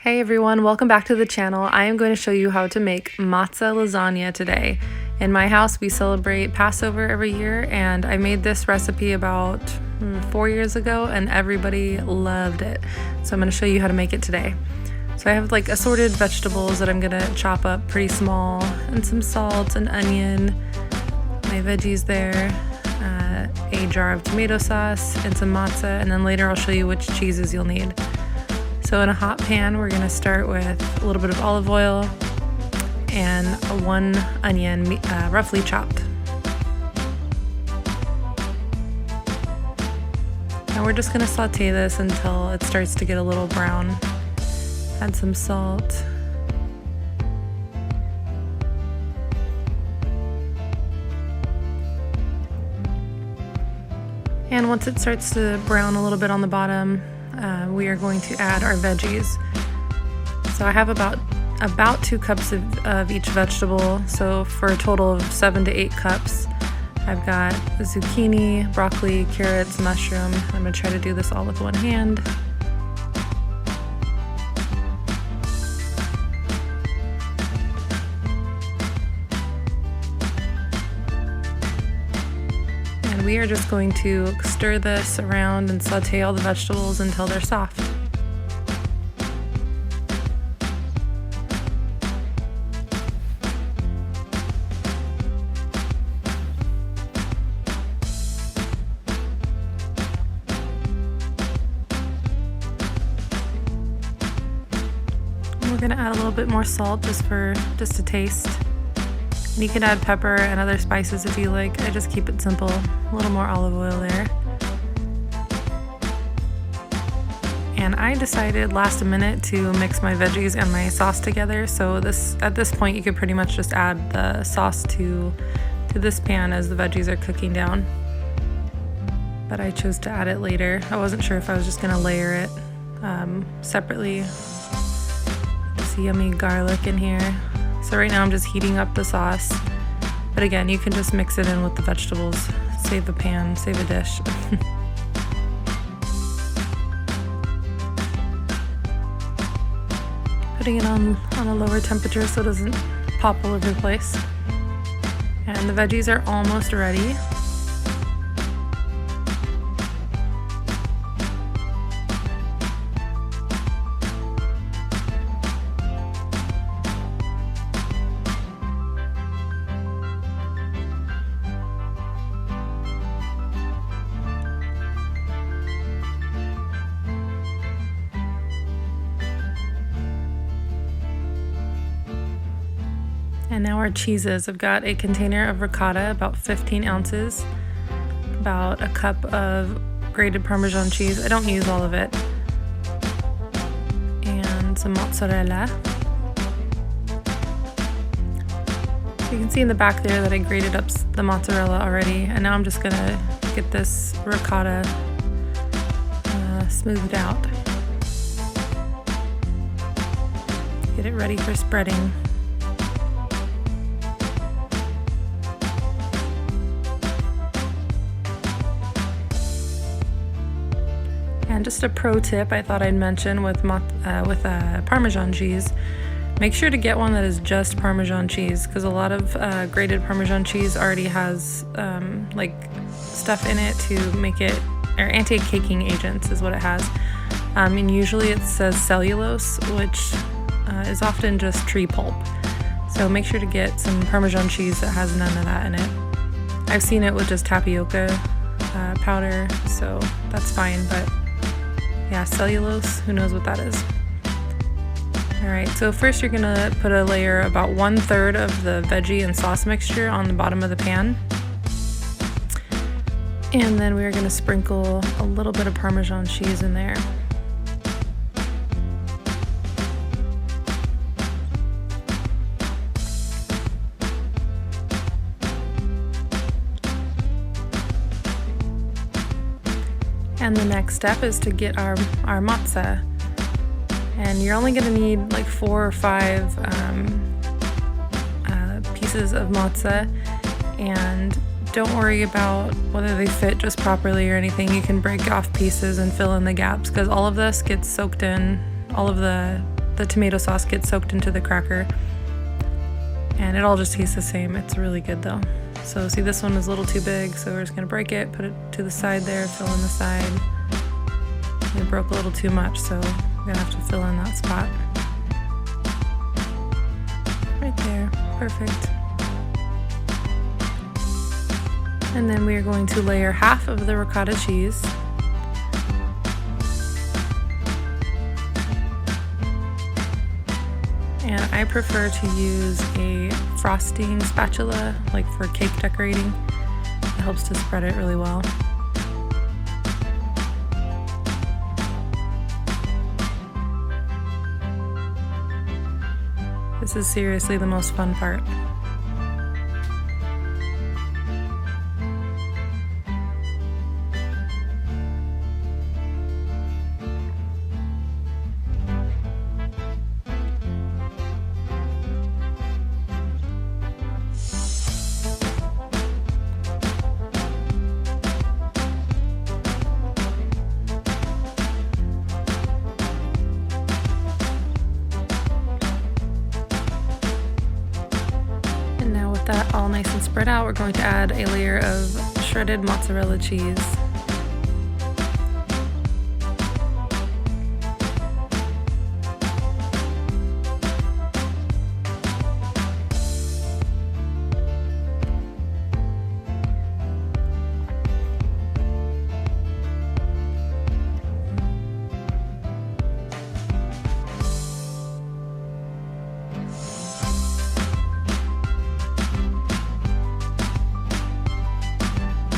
Hey everyone, welcome back to the channel. I am going to show you how to make matzah lasagna today. In my house, we celebrate Passover every year, and I made this recipe about 4 years ago, and everybody loved it. So I'm going to show you how to make it today. So I have like assorted vegetables that I'm going to chop up pretty small, and some salt, and onion, my veggies there, a jar of tomato sauce, and some matzah, and then later I'll show you which cheeses you'll need. So in a hot pan, we're going to start with a little bit of olive oil and one onion, roughly chopped. And we're just going to saute this until it starts to get a little brown. Add some salt. And once it starts to brown a little bit on the bottom, we are going to add our veggies. So I have about 2 cups of each vegetable, so for a total of 7 to 8 cups. I've got zucchini, broccoli, carrots, mushroom. I'm going to try to do this all with one hand. We are just going to stir this around and saute all the vegetables until they're soft. We're going to add a little bit more salt just to taste. And you can add pepper and other spices if you like. I just keep it simple. A little more olive oil there. And I decided last minute to mix my veggies and my sauce together. So at this point you could pretty much just add the sauce to this pan as the veggies are cooking down. But I chose to add it later. I wasn't sure if I was just gonna layer it separately. This yummy garlic in here. So right now I'm just heating up the sauce, but again, you can just mix it in with the vegetables. Save the pan, save a dish. Putting it on a lower temperature so it doesn't pop all over the place. And the veggies are almost ready. And now our cheeses. I've got a container of ricotta, about 15 ounces, about a cup of grated Parmesan cheese. I don't use all of it. And some mozzarella. So you can see in the back there that I grated up the mozzarella already. And now I'm just gonna get this ricotta smoothed out. Get it ready for spreading. And just a pro tip I thought I'd mention with Parmesan cheese, make sure to get one that is just Parmesan cheese, because a lot of grated Parmesan cheese already has like stuff in it to make it, or anti-caking agents is what it has. And usually it says cellulose, which is often just tree pulp. So make sure to get some Parmesan cheese that has none of that in it. I've seen it with just tapioca powder, so that's fine, but yeah, cellulose, who knows what that is. Alright, so first you're gonna put a layer about 1/3 of the veggie and sauce mixture on the bottom of the pan. And then we're gonna sprinkle a little bit of Parmesan cheese in there. And the next step is to get our matzah. And you're only going to need like 4 or 5 pieces of matzah. And don't worry about whether they fit just properly or anything. You can break off pieces and fill in the gaps, because all of this gets soaked in, all of the the tomato sauce gets soaked into the cracker. And it all just tastes the same. It's really good though. So see, this one is a little too big, so we're just gonna break it, put it to the side there, fill in the side. It broke a little too much, so I'm gonna have to fill in that spot. Right there, perfect. And then we are going to layer half of the ricotta cheese. And I prefer to use a frosting spatula, like for cake decorating. It helps to spread it really well. This is seriously the most fun part. That all nice and spread out, we're going to add a layer of shredded mozzarella cheese.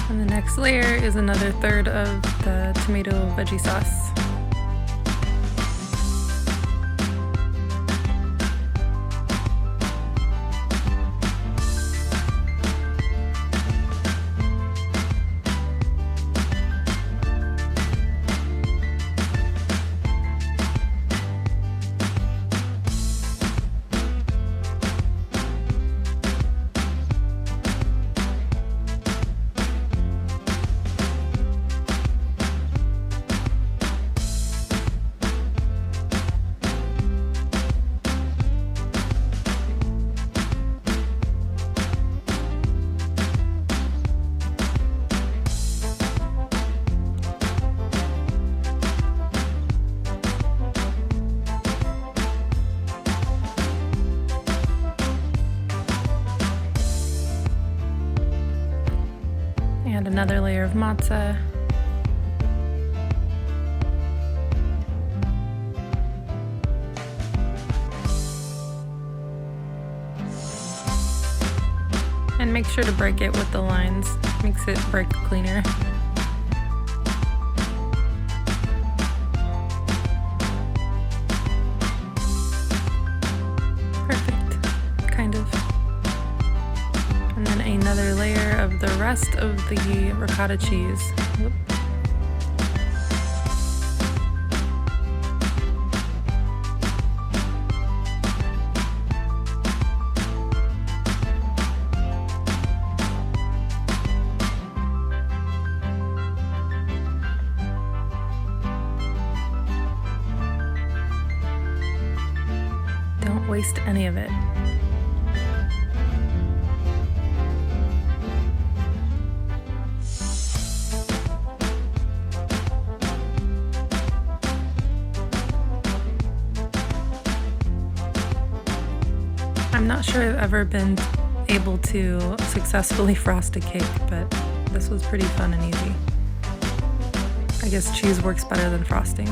And the next layer is another third of the tomato veggie sauce. And another layer of matzah. And make sure to break it with the lines, makes it break cleaner. Perfect, kind of. And then another layer of the rest of the ricotta cheese. Whoop. Don't waste any of it. I'm not sure I've ever been able to successfully frost a cake, but this was pretty fun and easy. I guess cheese works better than frosting.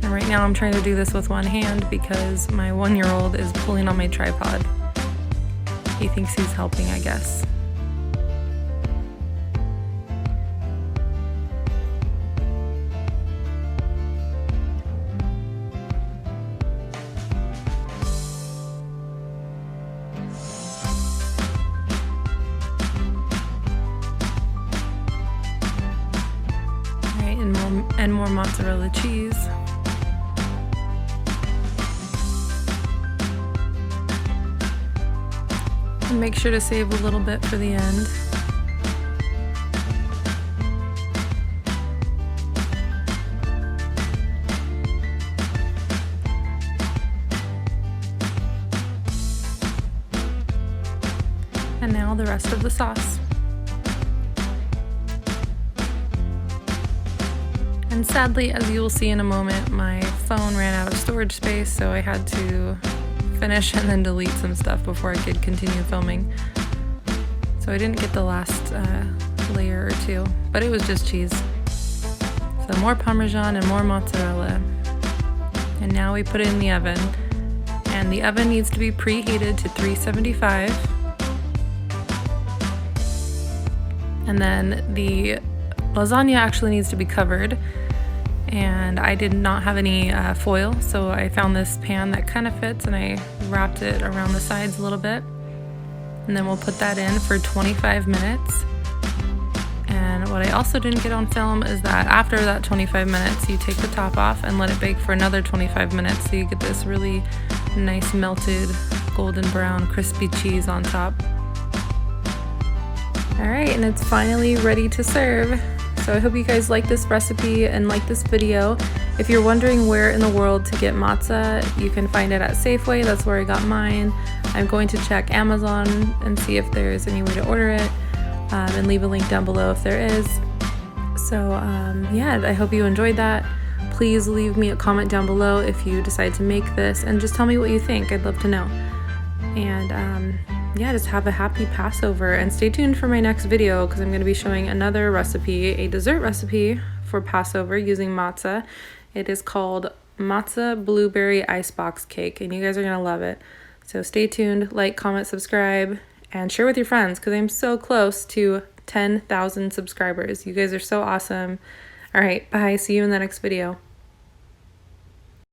And right now I'm trying to do this with one hand because my 1-year-old is pulling on my tripod. He thinks he's helping, I guess. And more mozzarella cheese. And make sure to save a little bit for the end. And now the rest of the sauce. And sadly, as you will see in a moment, my phone ran out of storage space, so I had to finish and then delete some stuff before I could continue filming. So I didn't get the last layer or two, but it was just cheese. So more Parmesan and more mozzarella. And now we put it in the oven. And the oven needs to be preheated to 375. And then the lasagna actually needs to be covered. And I did not have any foil, so I found this pan that kind of fits, and I wrapped it around the sides a little bit. And then we'll put that in for 25 minutes. And what I also didn't get on film is that after that 25 minutes, you take the top off and let it bake for another 25 minutes, so you get this really nice melted golden brown crispy cheese on top. All right, and it's finally ready to serve. So I hope you guys like this recipe and like this video. If you're wondering where in the world to get matzah, you can find it at Safeway. That's where I got mine. I'm going to check Amazon and see if there's any way to order it, and leave a link down below if there is. So yeah, I hope you enjoyed that. Please leave me a comment down below if you decide to make this, and just tell me what you think. I'd love to know. And yeah, just have a happy Passover, and stay tuned for my next video because I'm going to be showing another recipe, a dessert recipe for Passover using matzah. It is called Matzah Blueberry Icebox Cake, and you guys are going to love it. So stay tuned, like, comment, subscribe, and share with your friends because I'm so close to 10,000 subscribers. You guys are so awesome. All right, bye. See you in the next video.